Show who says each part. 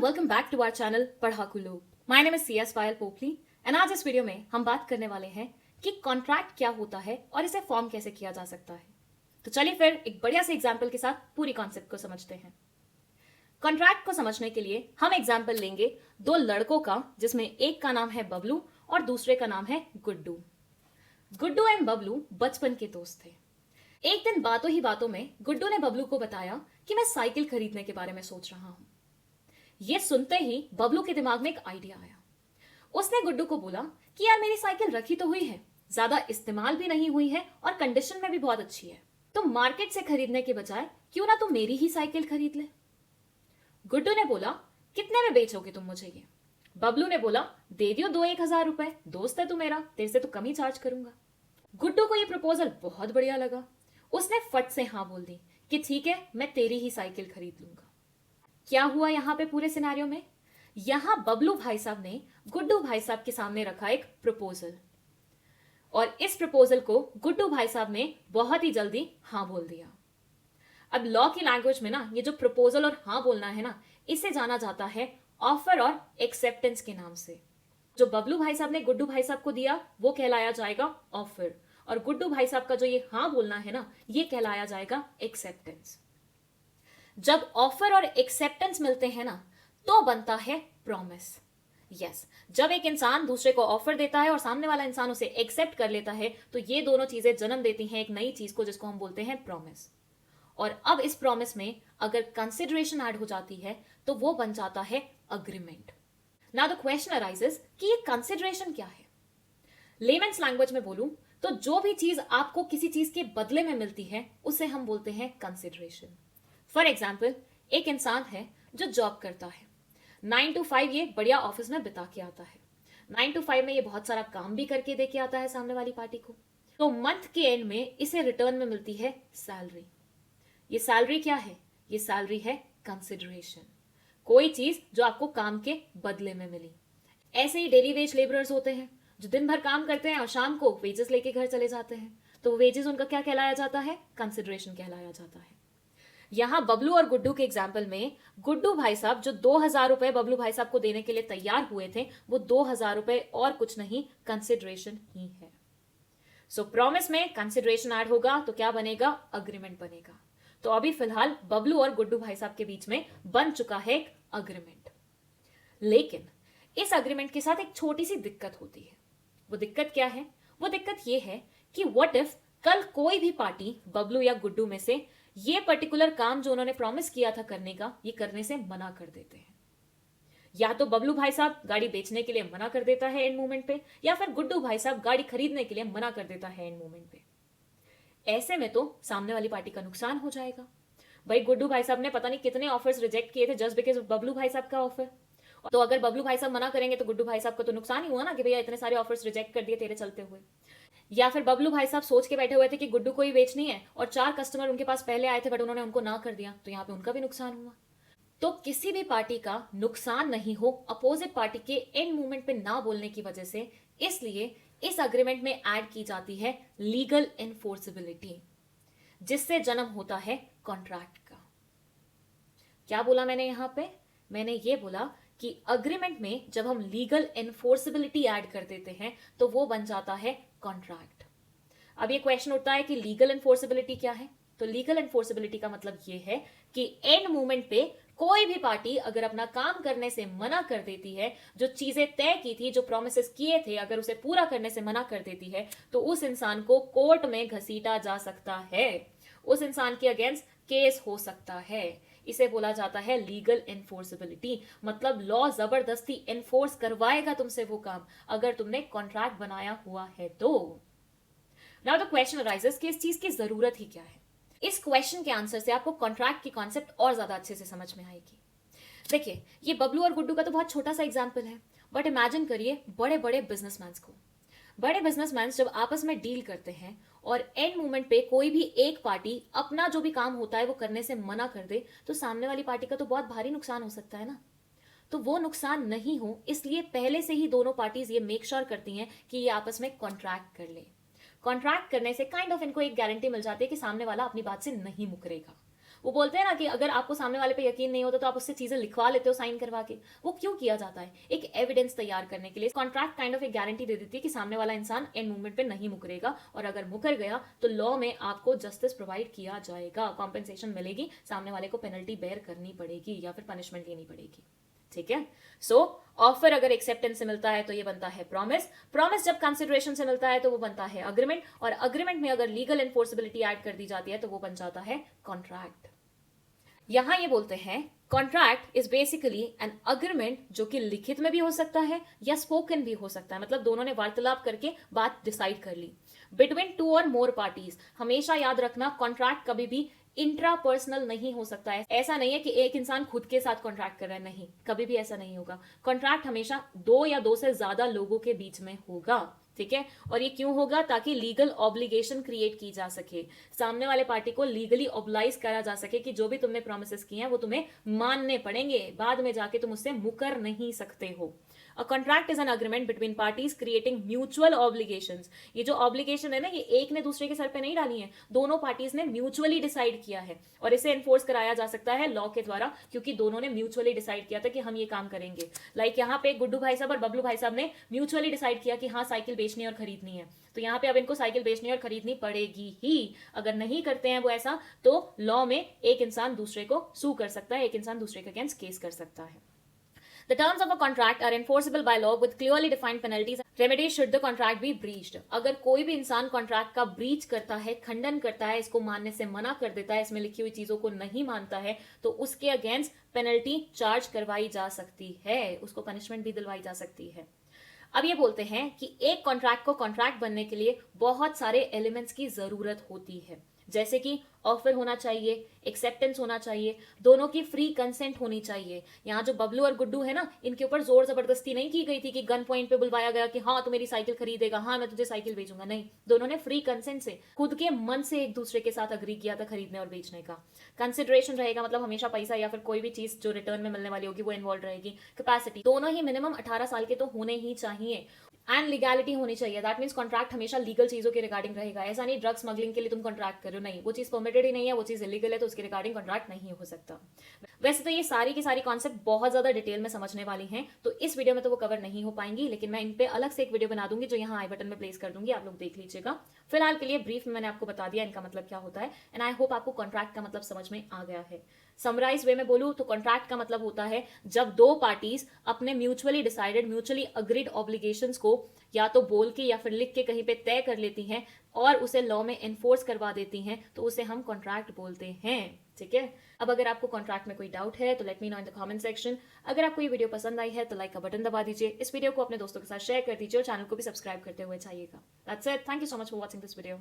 Speaker 1: Everyone, welcome back to our channel Padhaku Log. My name is CS Payal Popli and आज इस video में हम बात करने वाले हैं कि कॉन्ट्रैक्ट क्या होता है और इसे फॉर्म कैसे किया जा सकता है। तो चलिए फिर एक बढ़िया से एग्जाम्पल के साथ पूरी कॉन्सेप्ट को समझते हैं। कॉन्ट्रैक्ट को समझने के लिए हम एग्जाम्पल लेंगे दो लड़कों का, जिसमें एक का नाम है बबलू और दूसरे का नाम है गुड्डू। गुड्डू एंड बबलू बचपन के दोस्त थे। एक दिन बातों ही बातों में गुड्डू ने बबलू को बताया कि मैं साइकिल खरीदने के बारे में सोच रहा हूं। यह सुनते ही बबलू के दिमाग में एक आइडिया आया। उसने गुड्डू को बोला कि यार, मेरी साइकिल रखी तो हुई है, ज्यादा इस्तेमाल भी नहीं हुई है और कंडीशन में भी बहुत अच्छी है, तो मार्केट से खरीदने के बजाय क्यों ना तुम मेरी ही साइकिल खरीद ले। गुड्डू ने बोला, कितने में बेचोगे तुम मुझे ये? बबलू ने बोला, दे दियो 2-1 हजार रुपए, दोस्त है तू मेरा, तेरे से तो कम ही चार्ज करूंगा। गुड्डू को यह प्रपोजल बहुत बढ़िया लगा। उसने फट से हाँ बोल दी कि ठीक है, मैं तेरी ही साइकिल खरीद लूंगा। क्या हुआ यहां पे पूरे सिनेरियो में? यहां बबलू भाई साहब ने गुड्डू भाई साहब के सामने रखा एक प्रपोजल, और इस प्रपोजल को गुड्डू भाई साहब ने बहुत ही जल्दी हाँ बोल दिया। अब लॉ की लैंग्वेज में ना, ये जो प्रपोजल और हाँ बोलना है ना, इसे जाना जाता है ऑफर और एक्सेप्टेंस के नाम से। जो बबलू भाई साहब ने गुड्डू भाई साहब को दिया वो कहलाया जाएगा ऑफर, और गुड्डू भाई साहब का जो ये हाँ बोलना है ना, ये कहलाया जाएगा एक्सेप्टेंस। जब ऑफर और एक्सेप्टेंस मिलते हैं ना, तो बनता है प्रॉमिस। यस, जब एक इंसान दूसरे को ऑफर देता है और सामने वाला इंसान उसे एक्सेप्ट कर लेता है, तो ये दोनों चीजें जन्म देती हैं एक नई चीज को, जिसको हम बोलते हैं प्रॉमिस। और अब इस प्रॉमिस में अगर कंसिडरेशन ऐड हो जाती है तो वो बन जाता है agreement. Now the question arises कि ये कंसिडरेशन क्या है। लेमन्स लैंग्वेज में बोलूं तो जो भी चीज आपको किसी चीज के बदले में मिलती है उसे हम बोलते हैं कंसिडरेशन। फॉर एग्जाम्पल, एक इंसान है जो जॉब करता है, 9 to 5 ये बढ़िया ऑफिस में बिता के आता है। 9 to 5 में ये बहुत सारा काम भी करके दे के आता है सामने वाली पार्टी को। तो मंथ के एंड में इसे रिटर्न में मिलती है सैलरी। ये सैलरी क्या है? ये सैलरी है कंसिडरेशन, कोई चीज जो आपको काम के बदले में मिली। ऐसे ही डेली वेज लेबरर्स होते हैं जो दिन भर काम करते हैं और शाम को वेजेस लेके घर चले जाते हैं, तो वेजेस उनका क्या कहलाया जाता है? कंसिडरेशन कहलाया जाता है। यहां बबलू और गुड्डू के एग्जाम्पल में गुड्डू भाई साहब जो 2,000 रुपए बबलू भाई साहब को देने के लिए तैयार हुए थे, वो 2,000 रुपए और कुछ नहीं, कंसिडरेशन ही है। सो प्रॉमिस में कंसिडरेशन ऐड होगा तो क्या बनेगा? अग्रीमेंट बनेगा। तो अभी फिलहाल बबलू और गुड्डू भाई साहब के बीच में बन चुका है एक अग्रीमेंट। लेकिन इस अग्रीमेंट के साथ एक छोटी सी दिक्कत होती है। वो दिक्कत क्या है? वो दिक्कत ये है कि व्हाट इफ कल कोई भी पार्टी बबलू या गुड्डू में से ये पर्टिकुलर काम जो उन्होंने प्रॉमिस किया था करने का, ये करने से मना कर देते हैं। या तो बबलू भाई साहब गाड़ी बेचने के लिए मना कर देता है एंड मोमेंट पे, या फिर गुड्डू भाई साहब गाड़ी खरीदने के लिए मना कर देता है एंड मोमेंट पे। ऐसे में तो सामने वाली पार्टी का नुकसान हो जाएगा। भाई, गुड्डू भाई साहब ने पता नहीं कितने ऑफर्स रिजेक्ट किए थे जस्ट बिकॉज बबलू भाई साहब का ऑफर। तो अगर बबलू भाई साहब मना करेंगे तो गुड्डू भाई साहब का तो नुकसान ही हुआ ना, कि भैया इतने सारे ऑफर्स रिजेक्ट कर दिए तेरे चलते हुए। या फिर बबलू भाई साहब सोच के बैठे हुए थे कि गुड्डू को ही बेचनी है और 4 कस्टमर उनके पास पहले आए थे बट उन्होंने उनको ना कर दिया, तो यहाँ पे उनका भी नुकसान हुआ। तो किसी भी पार्टी का नुकसान नहीं हो अपोजिट पार्टी के एंड मूवमेंट पे ना बोलने की वजह से, इसलिए इस अग्रीमेंट में ऐड की जाती है लीगल एनफोर्सेबिलिटी, जिससे जन्म होता है कॉन्ट्रैक्ट का। क्या बोला मैंने यहां पे? मैंने ये बोला कि अग्रीमेंट में जब हम लीगल एनफोर्सेबिलिटी ऐड कर देते हैं तो वो बन जाता है कॉन्ट्रैक्ट। अब ये क्वेश्चन उठता है कि लीगल एनफोर्सेबिलिटी क्या है? तो लीगल एनफोर्सेबिलिटी का मतलब ये है कि एंड मोमेंट पे कोई भी पार्टी अगर अपना काम करने से मना कर देती है, जो चीजें तय की थी, जो प्रोमिसेस किए थे, अगर उसे पूरा करने से मना कर देती है, तो उस इंसान को कोर्ट में घसीटा जा सकता है, उस इंसान के अगेंस्ट केस हो सकता है। इसे बोला जाता है लीगल एनफोर्सेबिलिटी। मतलब लॉ जबरदस्ती एनफोर्स करवाएगा तुमसे वो काम, अगर तुमने कॉन्ट्रैक्ट बनाया हुआ है तो। नाउ द क्वेश्चन अराइजेस कि इस चीज की जरूरत ही क्या है। इस क्वेश्चन के आंसर से आपको कॉन्ट्रैक्ट की कॉन्सेप्ट और ज्यादा अच्छे से समझ में आएगी। देखिए, ये बबलू और गुड्डू का तो बहुत छोटा सा एग्जाम्पल है, बट इमेजिन करिए बड़े बड़े बिजनेसमैन को। बड़े बिजनेसमैन जब आपस में डील करते हैं और एंड मोमेंट पे कोई भी एक पार्टी अपना जो भी काम होता है वो करने से मना कर दे, तो सामने वाली पार्टी का तो बहुत भारी नुकसान हो सकता है ना। तो वो नुकसान नहीं हो, इसलिए पहले से ही दोनों पार्टीज ये मेक श्योर करती हैं कि ये आपस में कॉन्ट्रैक्ट कर ले। कॉन्ट्रैक्ट करने से काइंड ऑफ इनको एक गारंटी मिल जाती है कि सामने वाला अपनी बात से नहीं मुकरेगा। वो बोलते हैं ना कि अगर आपको सामने वाले पे यकीन नहीं होता तो आप उससे चीजें लिखवा लेते हो साइन करवा के। वो क्यों किया जाता है? एक एविडेंस तैयार करने के लिए। कॉन्ट्रैक्ट काइंड ऑफ एक गारंटी दे देती है कि सामने वाला इंसान एंड मूवमेंट पे नहीं मुकरेगा, और अगर मुकर गया तो लॉ में आपको जस्टिस प्रोवाइड किया जाएगा, कॉम्पेंसेशन मिलेगी, सामने वाले को पेनल्टी बेयर करनी पड़ेगी या फिर पनिशमेंट लेनी पड़ेगी। ठीक है। सो ऑफर अगर एक्सेप्टेंस से मिलता है तो ये बनता है प्रॉमिस, प्रॉमिस जब कंसिडरेशन से मिलता है तो वो बनता है अग्रीमेंट, और अग्रीमेंट में अगर लीगल एनफोर्सेबिलिटी ऐड कर दी जाती है तो वो बन जाता है कॉन्ट्रैक्ट। यहां ये बोलते हैं contract is basically an agreement जो कि लिखित में भी हो सकता है या स्पोकन भी हो सकता है, मतलब दोनों ने वार्तालाप करके बात डिसाइड कर ली, बिटवीन टू और मोर पार्टीज। हमेशा याद रखना कॉन्ट्रैक्ट कभी भी इंट्रा पर्सनल नहीं हो सकता है। ऐसा नहीं है कि एक इंसान खुद के साथ कॉन्ट्रैक्ट कर रहा है, नहीं, कभी भी ऐसा नहीं होगा। कॉन्ट्रैक्ट हमेशा दो या दो से ज्यादा लोगों के बीच में होगा। ठीक है। और ये क्यों होगा? ताकि लीगल ऑब्लिगेशन क्रिएट की जा सके, सामने वाले पार्टी को लीगली ऑब्लाइज करा जा सके कि जो भी तुमने प्रोमिसेस किए हैं वो तुम्हें मानने पड़ेंगे, बाद में जाके तुम उससे मुकर नहीं सकते हो। A contract is an agreement between parties creating mutual obligations। ये जो ऑब्लिगेशन है ना, ये एक ने दूसरे के सर पे नहीं डाली है, दोनों पार्टीज ने म्यूचुअली डिसाइड किया है, और इसे एनफोर्स कराया जा सकता है लॉ के द्वारा, क्योंकि दोनों ने म्यूचुअली डिसाइड किया था कि हम ये काम करेंगे। लाइक यहाँ पे गुड्डू भाई साहब और बबलू भाई साहब ने म्यूचुअली डिसाइड किया कि हाँ साइकिल बेचनी और खरीदनी है, तो यहाँ पे अब इनको साइकिल बेचनी और खरीदनी पड़ेगी ही। अगर नहीं करते हैं वो ऐसा तो लॉ में एक इंसान दूसरे को सू कर सकता है, एक इंसान दूसरे के अगेंस्ट केस कर सकता है। The terms of a contract are enforceable by law with clearly defined penalties and remedies should the contract be breached। अगर कोई भी इंसान कॉन्ट्रैक्ट का ब्रीच करता है, खंडन करता है, इसको मानने से मना कर देता है, इसमें लिखी हुई चीजों को नहीं मानता है, तो उसके अगेंस्ट पेनल्टी चार्ज करवाई जा सकती है, उसको पनिशमेंट भी दिलवाई जा सकती है। अब ये बोलते हैं कि एक कॉन्ट्रैक्ट को कॉन्ट्रैक्ट बनने के लिए बहुत सारे एलिमेंट्स की जरूरत होती है, जैसे कि ऑफर होना चाहिए, एक्सेप्टेंस होना चाहिए, दोनों की फ्री कंसेंट होनी चाहिए। यहाँ जो बबलू और गुड्डू है ना, इनके ऊपर जोर जबरदस्ती नहीं की गई थी कि गन पॉइंट पे बुलवाया गया कि हाँ तू मेरी साइकिल खरीदेगा, हाँ मैं तुझे साइकिल बेचूंगा, नहीं, दोनों ने फ्री कंसेंट से खुद के मन से एक दूसरे के साथ अग्री किया था खरीदने और बेचने का। कंसिडरेशन रहेगा, मतलब हमेशा पैसा या फिर कोई भी चीज जो रिटर्न में मिलने वाली होगी वो इन्वॉल्व रहेगी। कैपेसिटी, दोनों ही मिनिमम 18 साल के तो होने ही चाहिए, एंड लीगैलिटी होनी चाहिए। दैट मीन्स कॉन्ट्रैक्ट हमेशा लीगल चीजों के रिगार्डिंग रहेगा। ऐसा नहीं ड्रग स्मगलिंग के लिए तुम कॉन्ट्रैक्ट कर रहे हो, नहीं, वो चीज परमिटेड ही नहीं है, वो चीज इलीगल है, तो उसके रिगार्डिंग कॉन्ट्रैक्ट नहीं हो सकता। वैसे तो ये सारी की सारी कॉन्सेप्ट बहुत ज्यादा डिटेल में समझने वाली हैं, तो इस वीडियो में तो वो कवर नहीं हो पाएंगी, लेकिन मैं इन पे अलग से एक वीडियो बना दूंगी जो यहाँ आई बटन में प्लेस कर दूंगी, आप लोग देख लीजिएगा। फिलहाल के लिए ब्रीफ में मैंने आपको बता दिया इनका मतलब क्या होता है, एंड आई होप आपको कॉन्ट्रैक्ट का मतलब समझ में आ गया है। समराइज वे में बोलूं तो कॉन्ट्रैक्ट का मतलब होता है जब दो पार्टीज अपने mutually decided, mutually agreed obligations को या तो बोल के या फिर लिख के कहीं पे तय कर लेती हैं और उसे लॉ में एनफोर्स करवा देती हैं, तो उसे हम कॉन्ट्रैक्ट बोलते हैं। ठीक है। अब अगर आपको कॉन्ट्रैक्ट में कोई डाउट है तो let me know in the comment section. अगर आपको ये वीडियो पसंद आई है तो लाइक का बटन दबा दीजिए, इस वीडियो को अपने दोस्तों के साथ शेयर कर दीजिए और चैनल को भी सब्सक्राइब करते हुए चाहिएगा। That's it, thank you so much for watching this video.